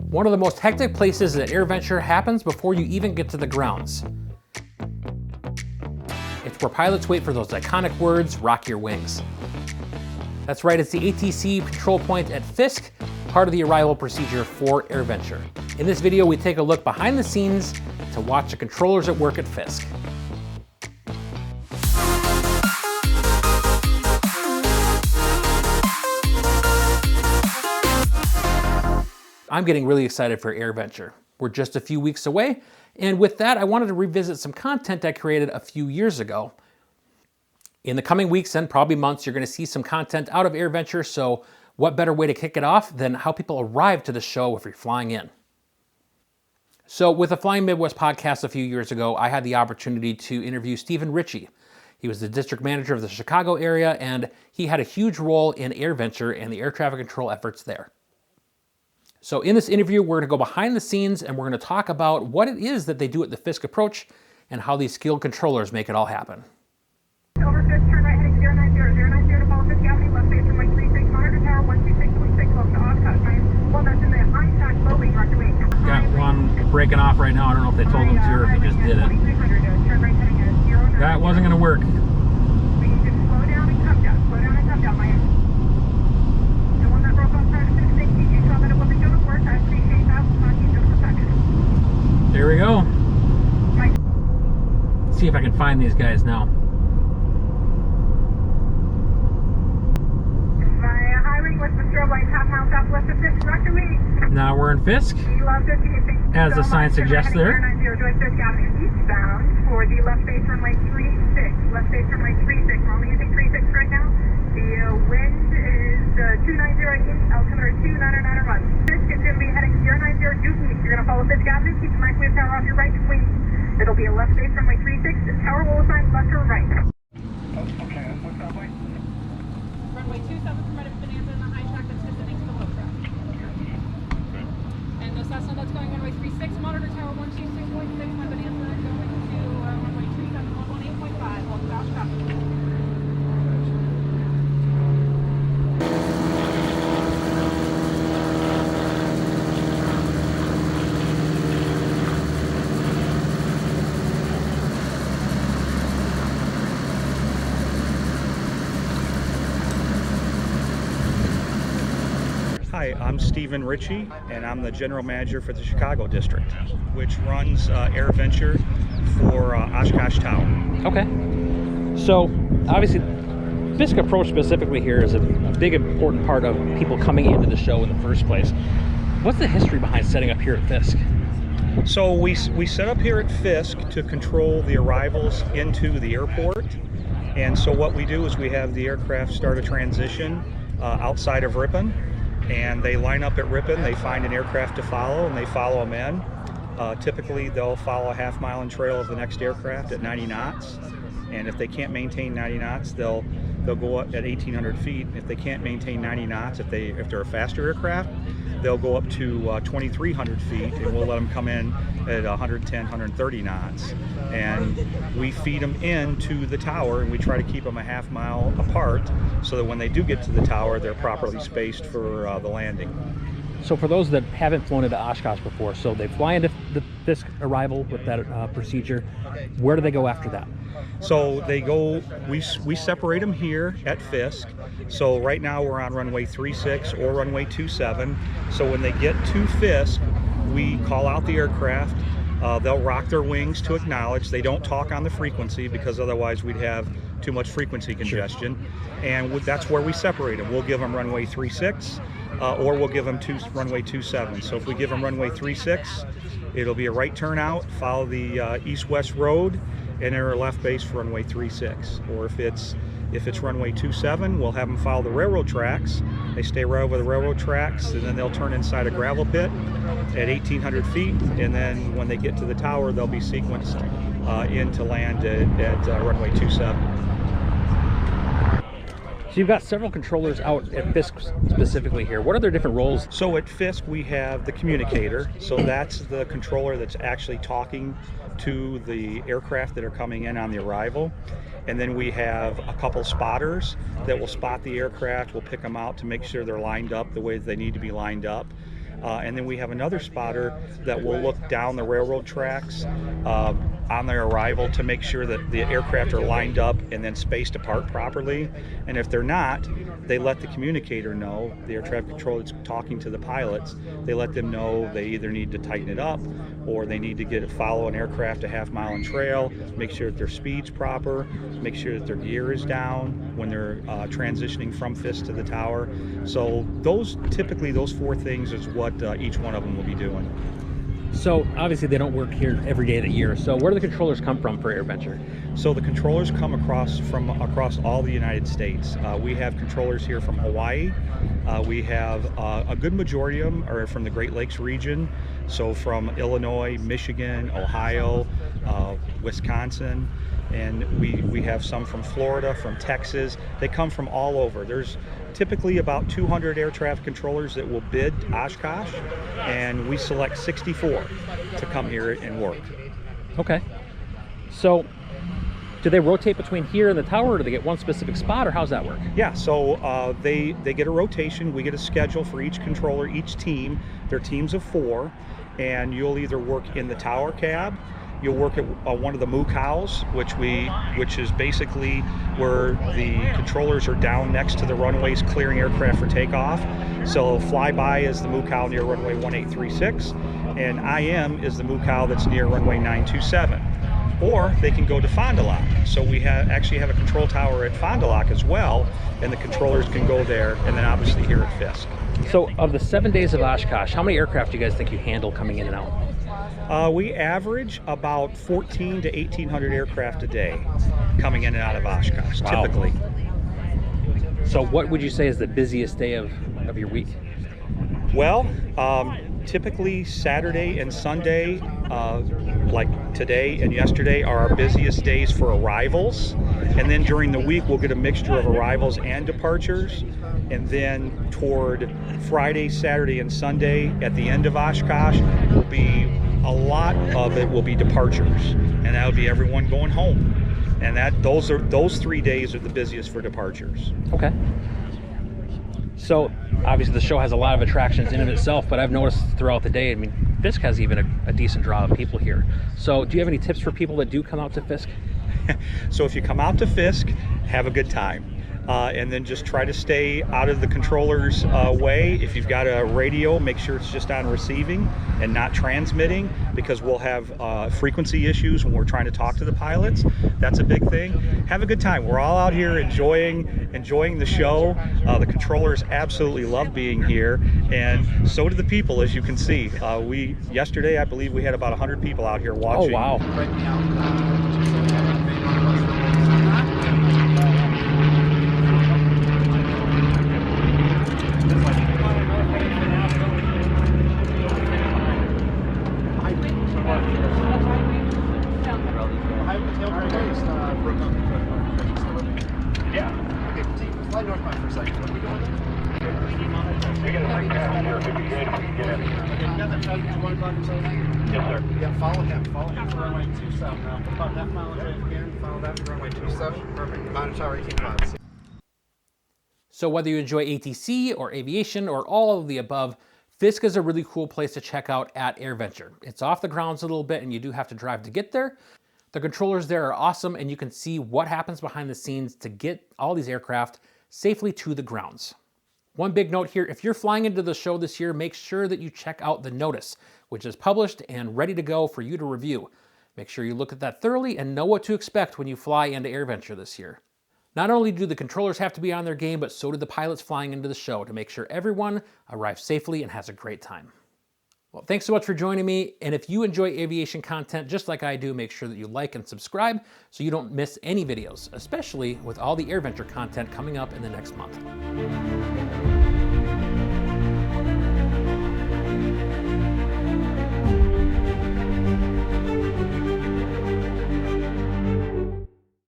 One of the most hectic places at AirVenture happens before you even get to the grounds. It's where pilots wait for those iconic words, rock your wings. That's right, it's the ATC control point at Fisk, part of the arrival procedure for AirVenture. In this video, we take a look behind the scenes to watch the controllers at work at Fisk. I'm getting really excited for AirVenture. We're just a few weeks away, and with that, I wanted to revisit some content I created a few years ago. In the coming weeks and probably months, you're going to see some content out of AirVenture, so what better way to kick it off than how people arrive to the show if you're flying in. So with the Flying Midwest podcast a few years ago, I had the opportunity to interview Stephen Ritchey. He was the district manager of the Chicago area, and he had a huge role in AirVenture and the air traffic control efforts there. So in this interview, we're going to go behind the scenes and we're going to talk about what it is that they do at the Fisk approach and how these skilled controllers make it all happen. Over Fisk, turn right heading 090, 090 to follow Fisk Avenue, left base runway 36, monitor tower 126.6, close to Oshkosh. Well, that's in the high tack, low wing, roger wing. Got one breaking off right now. I don't know if they told him to or if he just did it. That wasn't going to work. We need to slow down and come down, my end. The one that broke off prior to Fisk, thank you. You saw that it wasn't going to work. I appreciate that. We'll talk to you in just a second. There we go. Let's see if I can find these guys now. Now we're in Fisk, as the sign suggests there. Eastbound for the left base runway 36. Left base runway 36. We're only using 36 right now. The wind is 290 east, altimeter 299 run. Fisk is going to be heading 090 due east. You're going to follow Fisk Avenue. Keep the microwave tower off your right wing. It'll be a left base runway 36. The tower will assign left or right. Okay, what's that way? Runway 27 from right of Bonanza and the high track that's descending to the low track. And the Cessna that's going runway 36, monitor tower 126.6, my Bonanza going to runway 27, 118.5, welcome to Oshkosh. Hi, I'm Stephen Ritchey, and I'm the General Manager for the Chicago District, which runs AirVenture for Oshkosh Tower. Okay. So, obviously, Fisk approach specifically here is a big important part of people coming into the show in the first place. What's the history behind setting up here at Fisk? So we set up here at Fisk to control the arrivals into the airport, and so what we do is we have the aircraft start a transition outside of Ripon, and they line up at Ripon, they find an aircraft to follow, and they follow them in. Typically, they'll follow a half-mile trail of the next aircraft at 90 knots, and if they can't maintain 90 knots, they'll go up at 1,800 feet. If they can't maintain 90 knots, if they're a faster aircraft, they'll go up to 2,300 feet, and we'll let them come in at 110, 130 knots. And we feed them into the tower, and we try to keep them a half mile apart so that when they do get to the tower, they're properly spaced for the landing. So for those that haven't flown into Oshkosh before, so they fly into the Fisk arrival with that procedure, where do they go after that? So they go, we separate them here at Fisk. So right now we're on runway 36 or runway 27. So when they get to Fisk, we call out the aircraft. They'll rock their wings to acknowledge. They don't talk on the frequency because otherwise we'd have too much frequency congestion. Sure. And that's where we separate them. We'll give them runway 36 or we'll give them runway 27. So if we give them runway 36, it'll be a right turn out, follow the east-west road, and enter a left base for runway 36. Or if it's runway 27, we'll have them follow the railroad tracks. They stay right over the railroad tracks, and then they'll turn inside a gravel pit at 1,800 feet, and then when they get to the tower, they'll be sequenced in to land at runway 27. So you've got several controllers out at Fisk specifically here. What are their different roles? So at Fisk, we have the communicator. So that's the controller that's actually talking to the aircraft that are coming in on the arrival. And then we have a couple spotters that will spot the aircraft. We'll pick them out to make sure they're lined up the way they need to be lined up. And then we have another spotter that will look down the railroad tracks on their arrival to make sure that the aircraft are lined up and then spaced apart properly. And if they're not, they let the communicator know, the air traffic controller that's talking to the pilots, they let them know they either need to tighten it up or they need to follow an aircraft a half-mile in trail, make sure that their speed's proper, make sure that their gear is down when they're transitioning from Fisk to the tower. So typically those 4 things is what each one of them will be doing. So obviously they don't work here every day of the year. So where do the controllers come from for AirVenture? So the controllers come across all the United States. We have controllers here from Hawaii. We have a good majority of them are from the Great Lakes region. So from Illinois, Michigan, Ohio, Wisconsin, and we have some from Florida, from Texas. They come from all over. There's typically about 200 air traffic controllers that will bid Oshkosh, and we select 64 to come here and work. Okay. So do they rotate between here and the tower, or do they get one specific spot, or how's that work? Yeah, so they get a rotation. We get a schedule for each controller, each team. They're teams of 4, and you'll either work in the tower cab, you'll work at one of the moo cows, which is basically where the controllers are down next to the runways clearing aircraft for takeoff. So flyby is the moo cow near runway 1836, and IM is the moo cow that's near runway 927. Or they can go to Fond du Lac. So we actually have a control tower at Fond du Lac as well, and the controllers can go there, and then obviously here at Fisk. So of the 7 days of Oshkosh, how many aircraft do you guys think you handle coming in and out? We average about 1,400 to 1,800 aircraft a day coming in and out of Oshkosh, Wow. typically. So what would you say is the busiest day of your week? Well, typically Saturday and Sunday, like today and yesterday, are our busiest days for arrivals. And then during the week, we'll get a mixture of arrivals and departures. And then toward Friday, Saturday, and Sunday at the end of Oshkosh, a lot of it will be departures. And that'll be everyone going home. And those 3 days are the busiest for departures. Okay. So obviously the show has a lot of attractions in and of itself, but I've noticed throughout the day, I mean, Fisk has even a decent draw of people here. So do you have any tips for people that do come out to Fisk? So if you come out to Fisk, have a good time. And then just try to stay out of the controller's way. If you've got a radio, make sure it's just on receiving and not transmitting, because we'll have frequency issues when we're trying to talk to the pilots. That's a big thing. Have a good time. We're all out here enjoying the show. The controllers absolutely love being here, and so do the people, as you can see. Yesterday, I believe we had about 100 people out here watching. Oh, wow. Follow him for runway 27. Now, about that mileage again, follow that for runway 27. Perfect. Monitor tower 18 miles. So whether you enjoy ATC or aviation or all of the above, Fisk is a really cool place to check out at AirVenture. It's off the grounds a little bit and you do have to drive to get there. The controllers there are awesome, and you can see what happens behind the scenes to get all these aircraft safely to the grounds. One big note here, if you're flying into the show this year, make sure that you check out the notice, which is published and ready to go for you to review. Make sure you look at that thoroughly and know what to expect when you fly into AirVenture this year. Not only do the controllers have to be on their game, but so do the pilots flying into the show to make sure everyone arrives safely and has a great time. Well, thanks so much for joining me, and if you enjoy aviation content just like I do, make sure that you like and subscribe so you don't miss any videos, especially with all the AirVenture content coming up in the next month.